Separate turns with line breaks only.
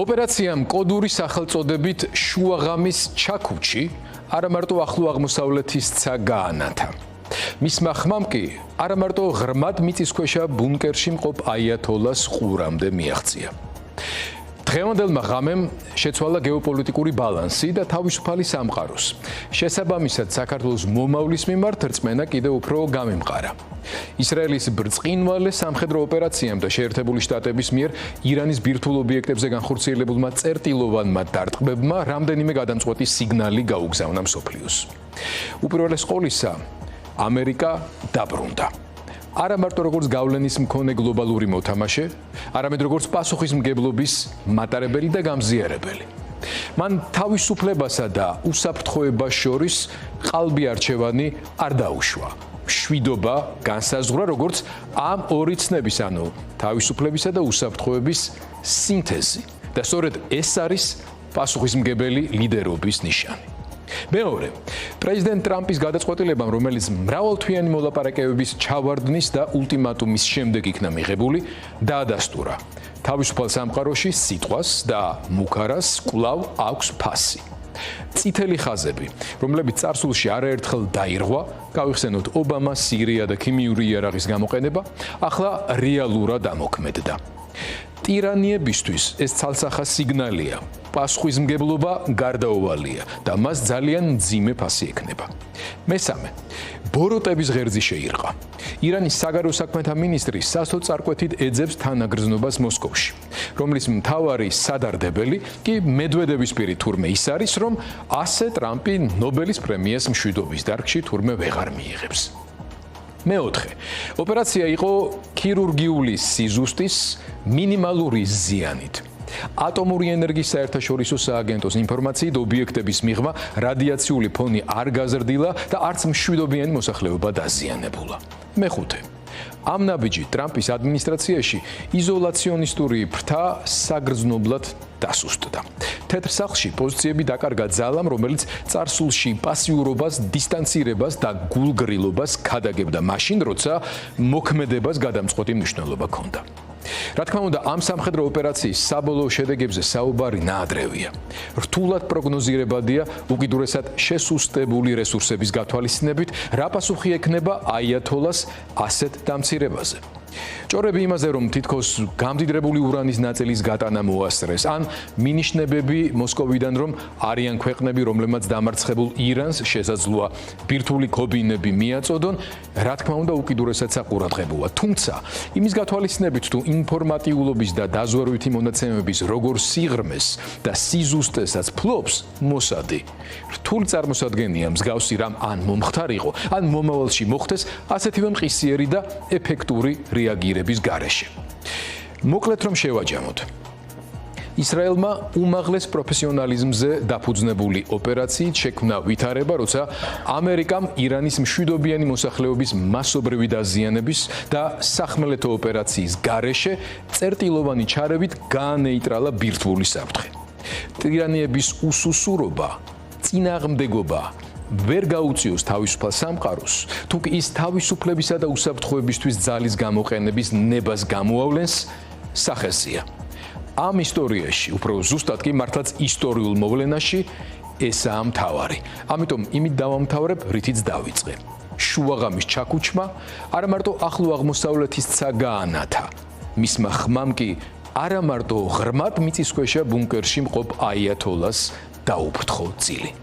ოპერაციამ კოდური სახელწოდებით შუაღამის ჩაქუჩი არა მარტო ახლო აღმოსავლეთის ცა გაანათა. მისმა ხმამ კი არა მარტო ღრმად მიწისქვეშა ბუნკერში მყოფ აიათოლას ყურამდე მიაღწია. დღევანდელმა ღამემ შეცვალა გეოპოლიტიკური ბალანსი და თავისუფალი სამყაროს. შესაბამისად, საქართველოს მომავლის მიმართ რწმენა კიდევ უფრო გამემყარა. ისრაელის ბრწყინვალე სამხედრო ოპერაციამ და შეერთებული შტატების მიერ ირანის ბირთვულ ობიექტებზე განხორციელებულმა წერტილოვანმა დარტყმებმა რამდენიმე გადამწყვეტი სიგნალი გაუგზავნა მსოფლიოს. უპირველეს ყოვლისა, ამერიკა დაბრუნდა. არა მარტო როგორც გავლენის მქონე გლობალური მოთამაშე, არამედ როგორც პასუხისმგებლობის მატარებელი და გამზიარებელი. მან თავისუფლებასა და უსაფრთხოებას შორის ყალბი არჩევანი არ დაუშვა. მშვიდობა განსაზღვრა როგორც ამ ორი ცნების, ანუ თავისუფლებისა და უსაფრთხოების სინთეზი. და სწორედ ეს არის პასუხისმგებელი ლიდერობის ნიშანი. მეორე, პრეზიდენტ ტრამპის გადაწყვეტილებამ, რომელიც მრავალთვიანი მოლაპარაკებების ჩავარდნის და ულტიმატუმის შემდეგ იქნა მიღებული, დაადასტურა. თავისუფალ სამყაროში სიტყვას და მუქარას კვლავ აქვს ფასი. წითელი ხაზები, რომლებიც წარსულში არაერთხელ დაირღვა, გავიხსენოთ ობამა, სირია და ქიმიური იარაღის გამოყენება, ახლა რეალურად ამოქმედდა. ტირანიებისთვის ეს ცალსახა სიგნალია. პასუხისმგებლობა გარდაუვალია და მას ძალიან მძიმე ფასი ექნება. მესამე, ბოროტების ღერძი შეირყა. ირანის საგარეო საქმეთა მინისტრი სასო წარკვეთით ეძებს თანაგრძნობას მოსკოვში, რომლის მთავარი სადარდებელი კი მედვედევის თურმე ის არის, რომ ასე ტრამპი ნობელის პრემიას მშვიდობის დარგში თურმე ვეღარ მიიღებს. მეოთხე, ოპერაცია იყო ქირურგიული სიზუსტის მინიმალური ზიანით. ატომური ენერგიის საერთაშორისო სააგენტოს ინფორმაციით, ობიექტების მიღმა რადიაციული ფონი არ გაზრდილა და არც მშვიდობიანი მოსახლეობა დაზიანებულა. მეხუთე, ამ ნაბიჯი ტრამპის ადმინისტრაციაში იზოლაციონისტური ფრთა საგრძნობლად დასუსტდა. თეთრ სახლში პოზიციები დაკარგა ძალამ, რომელიც წარსულში პასიურობას, დისტანცირებას და გულგრილობას ქადაგებდა მაშინ, როცა მოქმედებას გადამწყვეტი მნიშვნელობა ჰქონდა. რა თქმა უნდა, ამ სამხედრო ოპერაციის საბოლოო შედეგებზე საუბარი ნაადრევია. რთულად პროგნოზირებადია უკიდურესად შესუსტებული რესურსების გათვალისწინებით, რა პასუხი ექნება აიათოლას ასეთ დამცირებაზე. ჭორები იმაზე, რომ თითქოს გამდიდრებული ურანის ნაწილის გატანა მოასწრეს, ან მინიშნებები მოსკოვიდან, რომ არიან ქვეყნები, რომლებმაც დამარცხებულ ირანს შესაძლოა ბირთვული ქობინები მიაწოდონ, რა თქმა უნდა, უკიდურესად საყურადღებოა. თუმცა, იმის გათვალისწინებით, თუ ინფორმატიულობის და დაზვერვითი მონაცემების როგორ სიღრმეს და სიზუსტესაც ფლობს, მოსადი. რთული წარმოსადგენია მსგავსი რამ ან მომხდარიყო, ან მომავალში მოხდეს ასეთივე მყისიერი და ეფექტური რეაგირების გარეშე. მოკლედ რომ შევაჯამოთ. ისრაელმა უმაღლეს პროფესიონალიზმზე დაფუძნებული ოპერაციით შექმნა ვითარება, როცა ამერიკამ ირანის მშვიდობიანი მოსახლეობის მასობრივი დაზიანების და სახმელეთო ოპერაციის გარეშე წერტილოვანი ჩარევით გაანეიტრალა ბირთვული საფრთხე. ტირანიების უსუსურობა, წინააღმდეგობა ვერ გაუწიოს თავისუფალ სამყაროს, თუ კი ის თავისუფლებისა და უსაფრთხოებისთვის ძალის გამოყენების ნებას გამოავლენს, სახეზია. ამ ისტორიაში, უფრო ზუსტად კი მართლაც ისტორიულ მოვლენაში, ესაა მთავარი. ამიტომ იმით დავამთავრებ, რითიც დავიწყე. შუაღამის ჩაქუჩმა არა მარტო ახლო აღმოსავლეთის ცა გაანათა. მისმა ხმამ კი არა მარტო ღრმად მიწისქვეშა ბუნკერში მყოფ აიათოლას დაუფრთხო წილი.